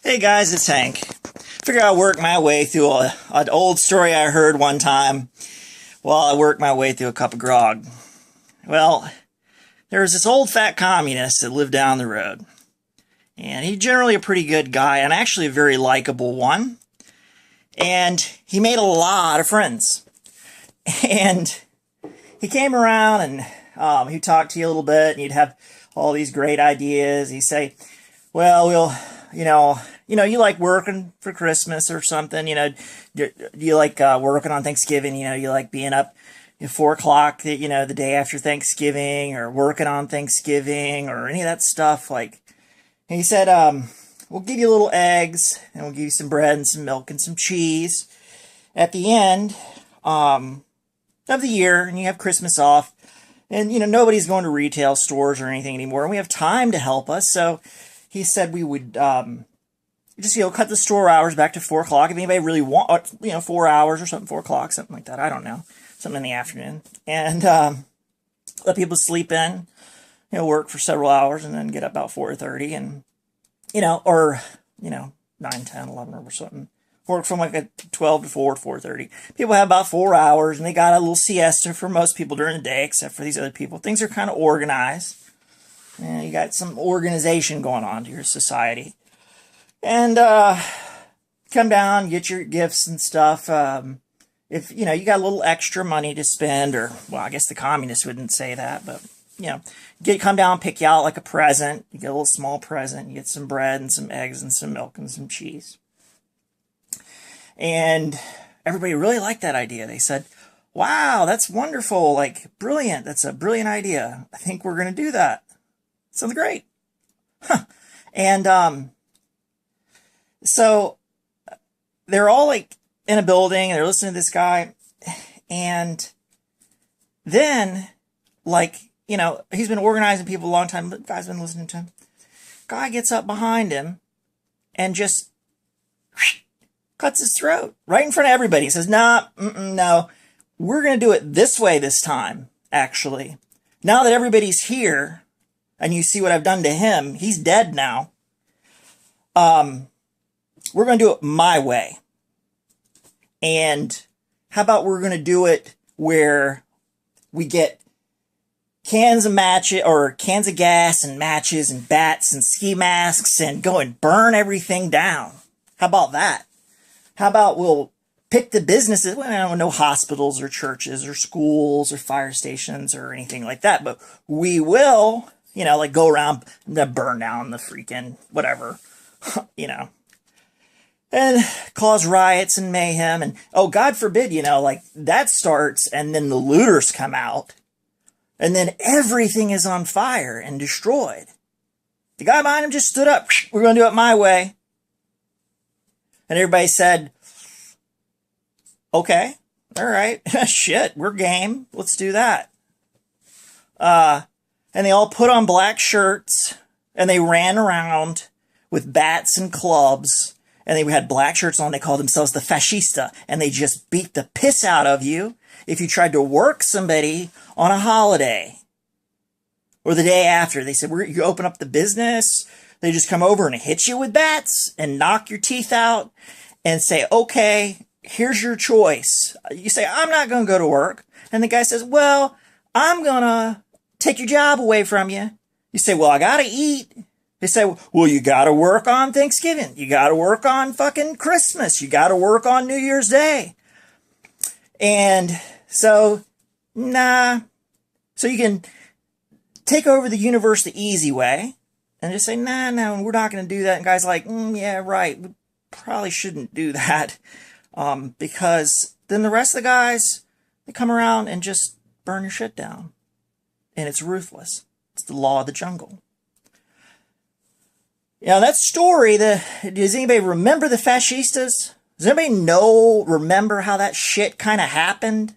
Hey guys, it's Hank. Figure I'll work my way through an old story I heard one time while I work my way through a cup of grog. Well, there was this old fat communist that lived down the road. And he's generally a pretty good guy and actually a very likable one. And he made a lot of friends. And he came around and he'd talk to you a little bit and you'd have all these great ideas. He'd say, well, you like working for Christmas or something, do you like working on Thanksgiving, you like being up at 4 o'clock, the day after Thanksgiving or working on Thanksgiving or any of that stuff. And he said, we'll give you little eggs and we'll give you some bread and some milk and some cheese at the end of the year, and you have Christmas off. And, nobody's going to retail stores or anything anymore, and we have time to help us. So he said we would just, cut the store hours back to 4 o'clock. If anybody really 4 hours or something, 4 o'clock, something like that. I don't know. Something in the afternoon. And let people sleep in, work for several hours and then get up about 4:30 and, or 9, 10, 11 or something. Work from like a 12 to 4, 4:30. People have about 4 hours and they got a little siesta for most people during the day, except for these other people. Things are kind of organized. And you got some organization going on to your society. And come down, get your gifts and stuff. If, you got a little extra money to spend, or, well, I guess the communists wouldn't say that, but, come down, pick you out like a present. You get a little small present. You get some bread and some eggs and some milk and some cheese. And everybody really liked that idea. They said, wow, that's wonderful. Brilliant. That's a brilliant idea. I think we're going to do that. Sounds great. Huh. And so they're all in a building and they're listening to this guy. And then he's been organizing people a long time. The guy's been listening to him. Guy gets up behind him and just cuts his throat right in front of everybody. He says, no, we're going to do it this way this time, actually. Now that everybody's here and you see what I've done to him, he's dead now. We're going to do it my way. And how about we're going to do it where we get cans of gas and matches and bats and ski masks and go and burn everything down. How about that? How about we'll pick the businesses, no hospitals or churches or schools or fire stations or anything like that, but we will, go around and burn down the freaking whatever, and cause riots and mayhem. And, oh, God forbid, that starts and then the looters come out and then everything is on fire and destroyed. The guy behind him just stood up. We're going to do it my way. And everybody said, okay, all right, shit, we're game. Let's do that. And they all put on black shirts and they ran around with bats and clubs. And they had black shirts on. They called themselves the fascista. And they just beat the piss out of you if you tried to work somebody on a holiday or the day after. They said, you open up the business. They just come over and hit you with bats and knock your teeth out and say, okay, here's your choice. You say, I'm not going to go to work. And the guy says, well, I'm going to take your job away from you. You say, well, I got to eat. They say, well, you got to work on Thanksgiving. You got to work on fucking Christmas. You got to work on New Year's Day. And so, nah. So you can take over the universe the easy way. And just say, no, we're not going to do that. And guys like, yeah, right. We probably shouldn't do that. Because then the rest of the guys, they come around and just burn your shit down. And it's ruthless. It's the law of the jungle. That story, does anybody remember the fascistas? Does anybody remember how that shit kind of happened?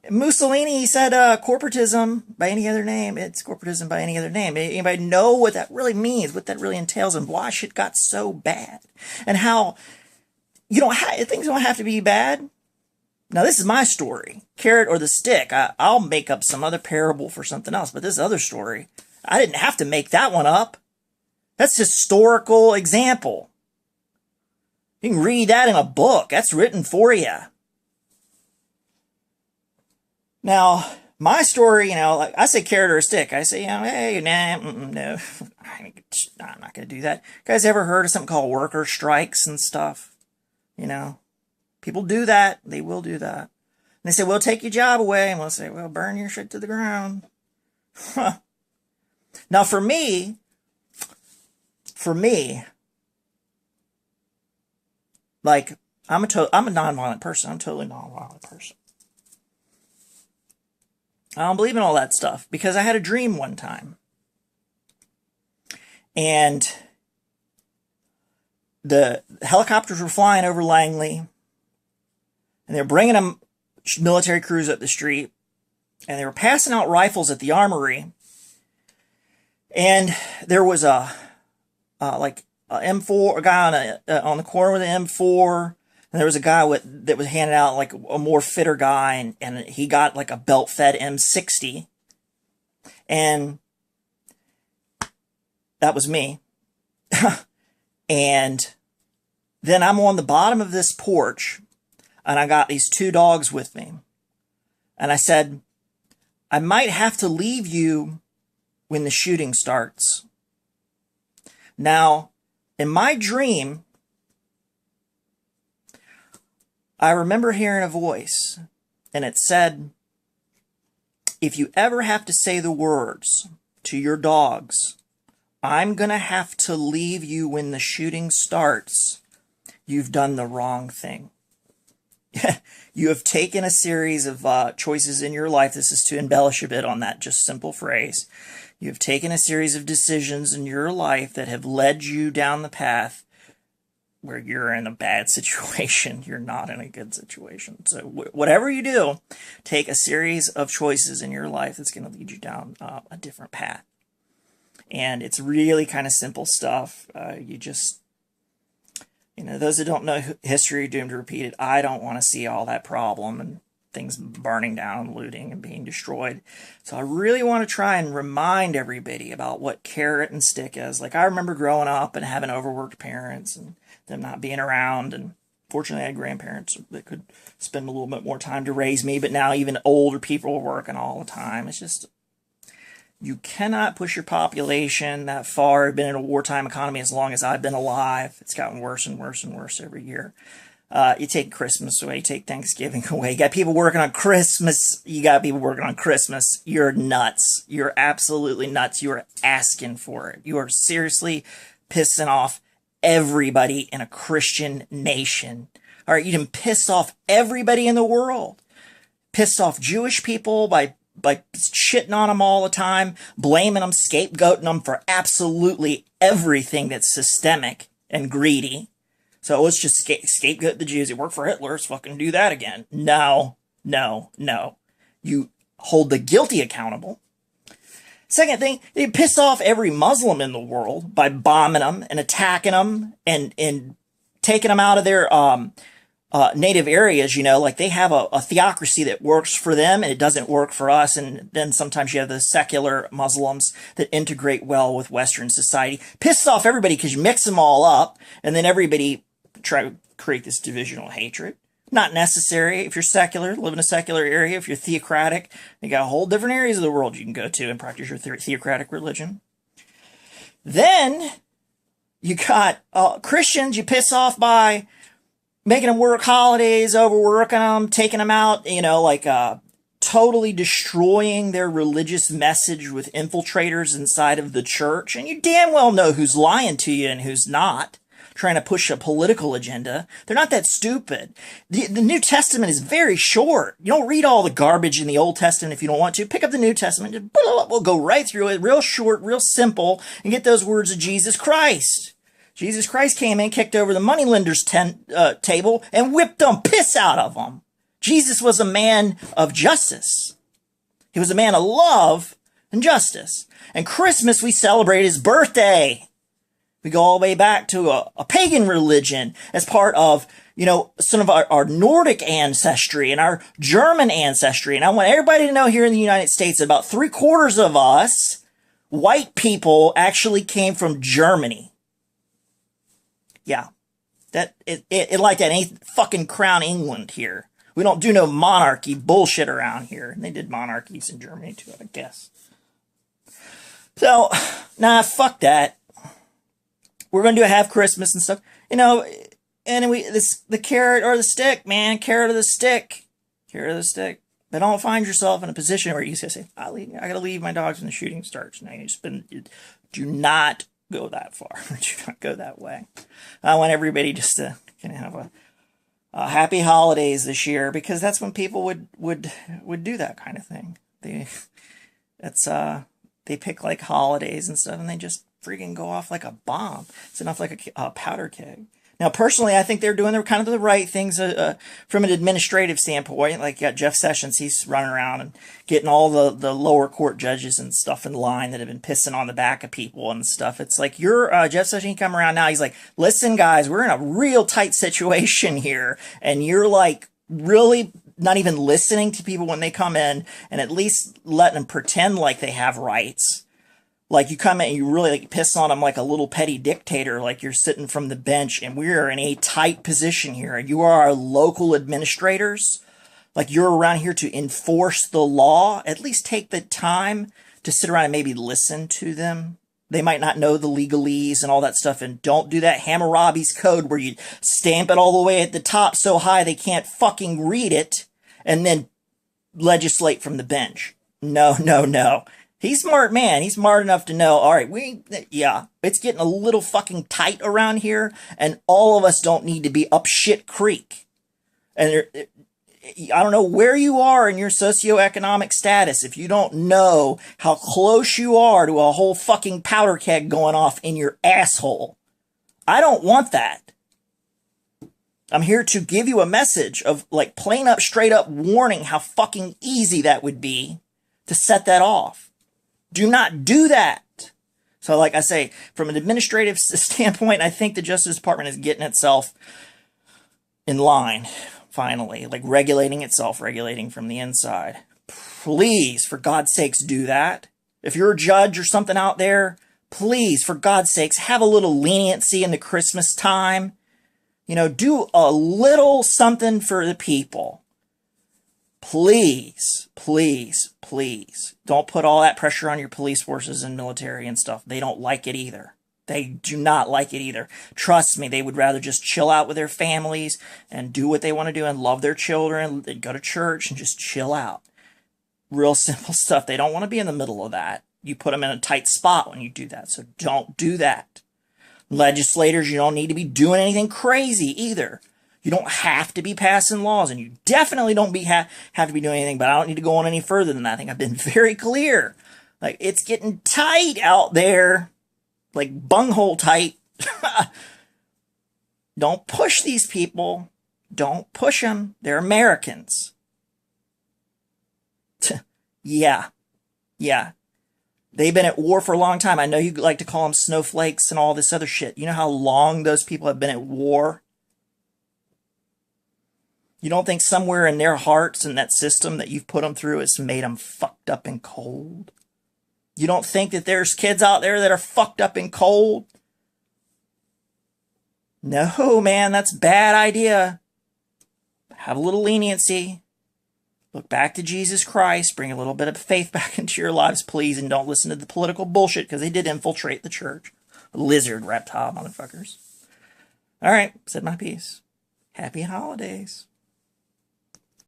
Mussolini, he said, corporatism by any other name. It's corporatism by any other name. Anybody know what that really means, what that really entails, and why shit got so bad? And how, things don't have to be bad. Now, this is my story, carrot or the stick. I'll make up some other parable for something else, but this other story, I didn't have to make that one up. That's historical example. You can read that in a book. That's written for you. Now, my story, like I say carrot or stick. I say, hey, no, I'm not going to do that. You guys ever heard of something called worker strikes and stuff? People do that. They will do that. And they say, we'll take your job away. And we'll say, well, burn your shit to the ground. Now, for me, like, I'm a nonviolent person. I'm a totally nonviolent person. I don't believe in all that stuff because I had a dream one time. And the helicopters were flying over Langley. And they were bringing them military crews up the street. And they were passing out rifles at the armory. And there was a M4, a guy on the corner with an M4. And there was a guy that was handing out like a more fitter guy, and he got like a belt-fed M60. And that was me. And then I'm on the bottom of this porch, and I got these two dogs with me. And I said, I might have to leave you when the shooting starts. Now, in my dream, I remember hearing a voice, and it said, if you ever have to say the words to your dogs, I'm going to have to leave you when the shooting starts, you've done the wrong thing. You have taken a series of choices in your life. This is to embellish a bit on that just simple phrase. You have taken a series of decisions in your life that have led you down the path where you're in a bad situation. You're not in a good situation. So whatever you do, take a series of choices in your life that's going to lead you down a different path. And it's really kind of simple stuff. You just, those that don't know history are doomed to repeat it. I don't want to see all that problem and things burning down, looting, and being destroyed. So I really want to try and remind everybody about what carrot and stick is. Like, I remember growing up and having overworked parents and them not being around, and fortunately I had grandparents that could spend a little bit more time to raise me, but now even older people are working all the time. It's just, you cannot push your population that far. I've been in a wartime economy as long as I've been alive. It's gotten worse and worse and worse every year. You take Christmas away, you take Thanksgiving away. You got people working on Christmas. You got people working on Christmas. You're nuts. You're absolutely nuts. You are asking for it. You are seriously pissing off everybody in a Christian nation. All right, you can piss off everybody in the world. Pissed off Jewish people by shitting on them all the time, blaming them, scapegoating them for absolutely everything that's systemic and greedy. So let's just scapegoat the Jews. It worked for Hitler. Let's fucking do that again. No. You hold the guilty accountable. Second thing, they piss off every Muslim in the world by bombing them and attacking them and taking them out of their native areas. Like they have a theocracy that works for them and it doesn't work for us. And then sometimes you have the secular Muslims that integrate well with Western society. Pisses off everybody because you mix them all up, and then everybody try to create this divisional hatred. Not necessary. If you're secular, live in a secular area. If you're theocratic, you got a whole different areas of the world you can go to and practice your theocratic religion. Then you got Christians you piss off by making them work holidays, overworking them, taking them out, totally destroying their religious message with infiltrators inside of the church. And you damn well know who's lying to you and who's not, trying to push a political agenda. They're not that stupid. The New Testament is very short. You don't read all the garbage in the Old Testament if you don't want to. Pick up the New Testament. We'll go right through it, real short, real simple, and get those words of Jesus Christ. Jesus Christ came in, kicked over the moneylender's table, and whipped them piss out of them. Jesus was a man of justice. He was a man of love and justice. And Christmas, we celebrate his birthday. We go all the way back to a pagan religion as part of, some of our Nordic ancestry and our German ancestry. And I want everybody to know here in the United States, about 3/4 of us White people actually came from Germany. Yeah. It like that ain't fucking Crown England here. We don't do no monarchy bullshit around here. And they did monarchies in Germany too, I guess. So, nah, fuck that. We're gonna have Christmas and stuff. You know, and the carrot or the stick, man. Carrot or the stick. Carrot or the stick. But don't find yourself in a position where you say, I gotta leave my dogs when the shooting starts. Now do not go that far. Do not go that way. I want everybody just to kind of have a happy holidays this year, because that's when people would do that kind of thing. They pick like holidays and stuff, and they just freaking go off like a bomb. It's enough like a powder keg. Now, personally, I think they're doing kind of the right things from an administrative standpoint. Like, you got Jeff Sessions, he's running around and getting all the lower court judges and stuff in line that have been pissing on the back of people and stuff. It's like, Jeff Sessions, he come around now, he's like, listen, guys, we're in a real tight situation here, and you're like really not even listening to people when they come in and at least letting them pretend like they have rights. Like, you come in and you really like piss on them like a little petty dictator, like you're sitting from the bench, and we're in a tight position here. You are our local administrators. Like, you're around here to enforce the law. At least take the time to sit around and maybe listen to them. They might not know the legalese and all that stuff, and don't do that Hammurabi's code where you stamp it all the way at the top so high they can't fucking read it and then legislate from the bench. No, no, no. He's a smart man. He's smart enough to know, all right, it's getting a little fucking tight around here, and all of us don't need to be up shit creek. And I don't know where you are in your socioeconomic status if you don't know how close you are to a whole fucking powder keg going off in your asshole. I don't want that. I'm here to give you a message of, like, plain up, straight up warning how fucking easy that would be to set that off. Do not do that. So, like I say, from an administrative standpoint, I think the Justice Department is getting itself in line, finally. Like, regulating itself, regulating from the inside. Please, for God's sakes, do that. If you're a judge or something out there, please, for God's sakes, have a little leniency in the Christmas time. You know, do a little something for the people. Please, please, please, don't put all that pressure on your police forces and military and stuff. They don't like it either. They do not like it either. Trust me, they would rather just chill out with their families and do what they want to do and love their children. They'd go to church and just chill out. Real simple stuff. They don't want to be in the middle of that. You put them in a tight spot when you do that, so don't do that. Legislators, you don't need to be doing anything crazy either. You don't have to be passing laws, and you definitely don't have to be doing anything, but I don't need to go on any further than that. I think I've been very clear. Like, it's getting tight out there. Like, bunghole tight. Don't push these people. Don't push them. They're Americans. Yeah. Yeah. They've been at war for a long time. I know you like to call them snowflakes and all this other shit. You know how long those people have been at war? You don't think somewhere in their hearts and that system that you've put them through has made them fucked up and cold? You don't think that there's kids out there that are fucked up and cold? No, man, that's a bad idea. Have a little leniency. Look back to Jesus Christ. Bring a little bit of faith back into your lives, please, and don't listen to the political bullshit, because they did infiltrate the church. Lizard reptile motherfuckers. All right, said my piece. Happy holidays.